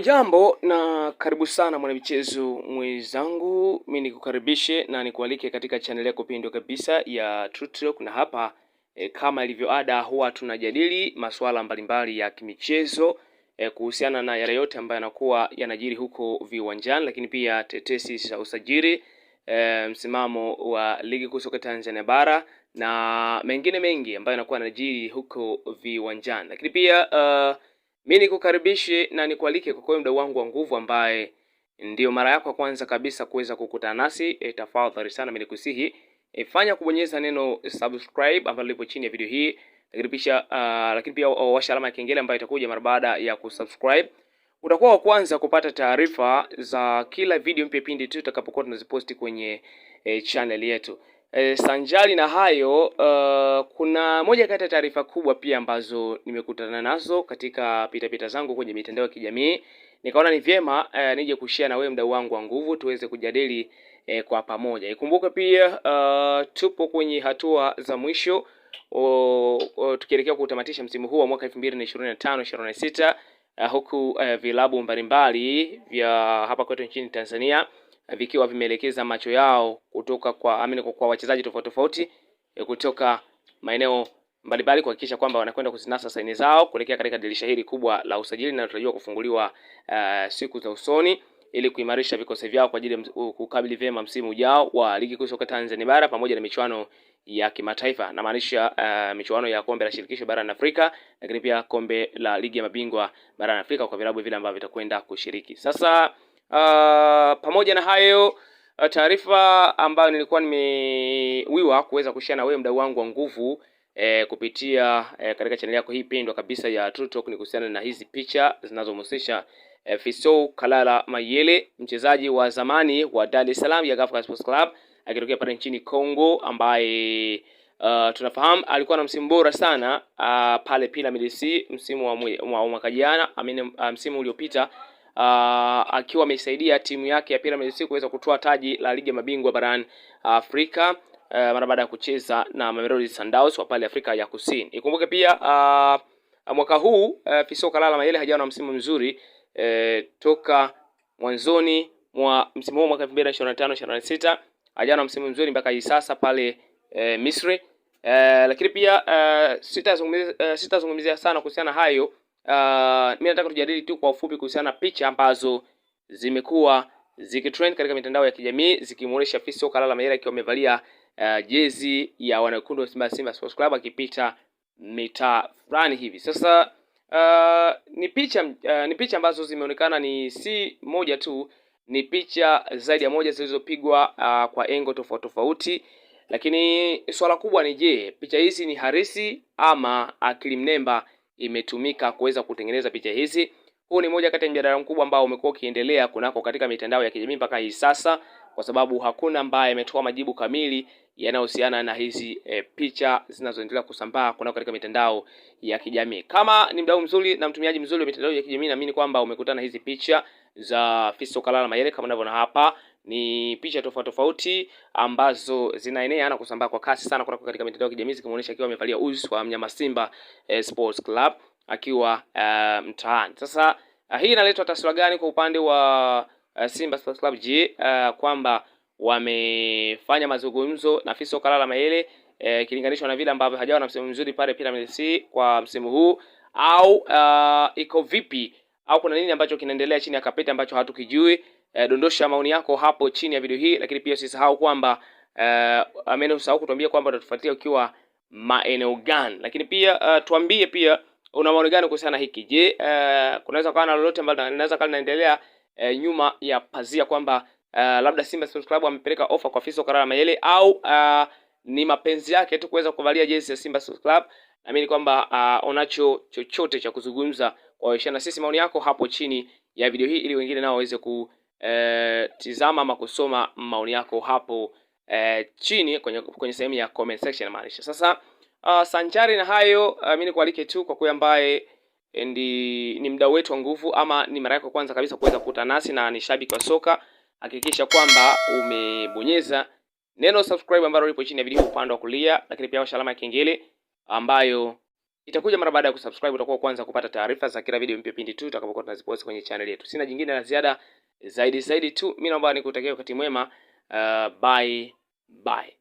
Ujambo na karibu sana mwanamichezo mwenzangu, mimi nikukaribishe na nikualike katika channel yako pendwa kabisa ya Truth Talk, na hapa kama ilivyo ada huwa tunajadili masuala mbalimbali ya kimichezo kuhusiana na yale yote ambayo yanakuwa yanajiri huko viwanjani, lakini pia tetesi za usajili, msimamo wa ligi kuu soka Tanzania bara na mengine mengi ambayo yanakuwa yanajiri huko viwanjani. Lakini pia mimi nikukaribishe na nikualike kwa mdau wangu wa nguvu ambaye ndio mara yako ya kwanza kabisa kuweza kukutana nasi, tafadhali sana mimi nikusihi fanya kubonyeza neno subscribe ambalo lipo chini ya video hii, lakini pia washa alama ya kengele ambayo itakuja mara baada ya kusubscribe. Utakuwa wa kwanza kupata taarifa za kila video mpya pindi tu tutakapokuwa tunaziposti kwenye channel yetu. Sanjali na hayo, kuna moja kati ya taarifa kubwa pia ambazo nimekutana nazo katika pita zangu kwenye mitandao ya kijamii. Nikaona ni vyema nije kushare na wewe mdau wangu wa nguvu tuweze kujadili kwa pamoja. Ikumbuke pia tupo kwenye hatua za mwisho tukielekea kutamatisha msimu huu wa mwaka 2025-26 huku vilabu mbalimbali vya hapa kwetu nchini Tanzania vikiwa vimeelekeza macho yao kutoka kwa wachezaji tofauti kutoka maeneo mbalimbali kuhakikisha kwamba wanakwenda kuzinasa saini zao kuelekea katika dirisha hili kubwa la usajili linalotarajiwa kufunguliwa siku za usoni, ili kuimarisha vikosi vyao kwa ajili ya kukabili vyema msimu ujao wa ligi kuu soka Tanzania bara pamoja na michuano ya kimataifa, na maanisha michuano ya kombe la shirikisho barani Afrika, lakini pia kombe la ligi ya mabingwa barani Afrika kwa vilabu vile ambavyo vitakwenda kushiriki. Sasa pamoja na hayo, taarifa ambayo nilikuwa nimewiwa kuweza kushare na wewe mdau wangu wa nguvu kupitia katika channel yako hii pendwa kabisa ya Truth Talk ni kuhusiana na hizi picha zinazomhusisha Fiston Kalala Mayele, mchezaji wa zamani wa Dar es Salaam Young Africans Sports Club akitokea pale nchini Kongo, ambaye tunafahamu alikuwa na msimu bora sana pale Pyramid FC msimu wa mwaka jana, msimu uliopita, akiwa amesaidia timu yake ya Pyramid FC kuweza kutoa taji la ligi ya mabingwa barani Afrika mara baada ya kucheza na Mamelodi Sundowns wa pale Afrika ya Kusini. Ikumbuke pia mwaka huu Fiston Kalala Mayele hajawa na msimu mzuri toka mwanzoni mwa msimu huu mwaka 2025-26 hajawa na msimu mzuri mpaka hivi sasa pale Misri. Lakini pia sitazungumzia sana kuhusiana hayo. Mimi nataka tujadili tu kwa ufupi kuhusiana na picha ambazo zimekuwa zikitrend katika mitandao ya kijamii zikimuonesha Fiston Kalala Mayele akiwa amevalia jezi ya wanakundu wa Simba Sports Club akipita mitaa fulani hivi. Sasa ni picha ambazo zimeonekana ni si moja tu, ni picha zaidi ya moja zilizopigwa kwa engo tofauti, lakini swala kubwa ni je, picha hizi ni harisi ama akili mnemba imetumika kuweza kutengeneza picha hizi? Huu ni moja kati ya mjadala mkubwa ambao umekuwa ukiendelea kunako katika mitandao ya kijamii mpaka hii sasa, kwa sababu hakuna ambaye ametoa majibu kamili yanayohusiana na hizi picha zinazoendelea kusambaa kunako katika mitandao ya kijamii. Kama ni mdau mzuri na mtumiaji mzuri wa mitandao ya kijamii, naamini kwamba umekutana hizi picha za Fiston Kalala Mayele kama unavyoona hapa. Ni picha tofauti ambazo zinaenea na kusambaa kwa kasi sana kunako katika mitandao ya kijamii zikimuonesha akiwa amevalia uzi wa mnyama Simba Sports Club akiwa mtaani. Sasa hii inaleta taswira gani kwa upande wa Simba Sports Club? Je, kwamba wamefanya mazungumzo na Fiston Kalala Mayele kilinganishwa na vile ambavyo hajawa na msimu mzuri pale Pyramid FC kwa msimu huu, au iko vipi, au kuna nini ambacho kinaendelea chini ya kapeti ambacho hatukijui? Dondosha maoni yako hapo chini ya video hii, lakini pia usisahau kwamba usahau kutuambia kwamba utatufuatilia ukiwa maeneo gani, lakini pia tuambie pia una maoni gani kuhusiana hiki. Je, kunaweza kuwa na lolote ambalo linaweza kama linaendelea nyuma ya pazia kwamba labda Simba Sports Club amepeleka offer kwa Fiston Kalala Mayele, au ni mapenzi yake tu kuweza kuvalia jezi ya Simba Sports Club? Naamini kwamba unacho chochote cha kuzungumza kwa washana sisi. Maoni yako hapo chini ya video hii ili wengine nao waweze kutizama ama kusoma maoni yako hapo chini kwenye sehemu ya comment section maanisha. Sasa sanjari na hayo, mimi nikualike tu kwa kwa ambaye ni mdau wetu wa nguvu ama ni mara yako kwanza kabisa kuweza kukutana nasi na ni shabiki wa soka, hakikisha kwamba umebonyeza neno subscribe ambalo lipo chini ya video upande wa kulia, lakini pia washa alama ya kengele ambayo itakuja mara baada ya kusubscribe. Utakuwa kwanza kupata taarifa za kila video mpya pindi tu tutakapokuwa tunazipost kwenye channel yetu. Sina jingine la ziada zaidi tu. Mimi naomba nikutakia wakati mwema. Bye bye.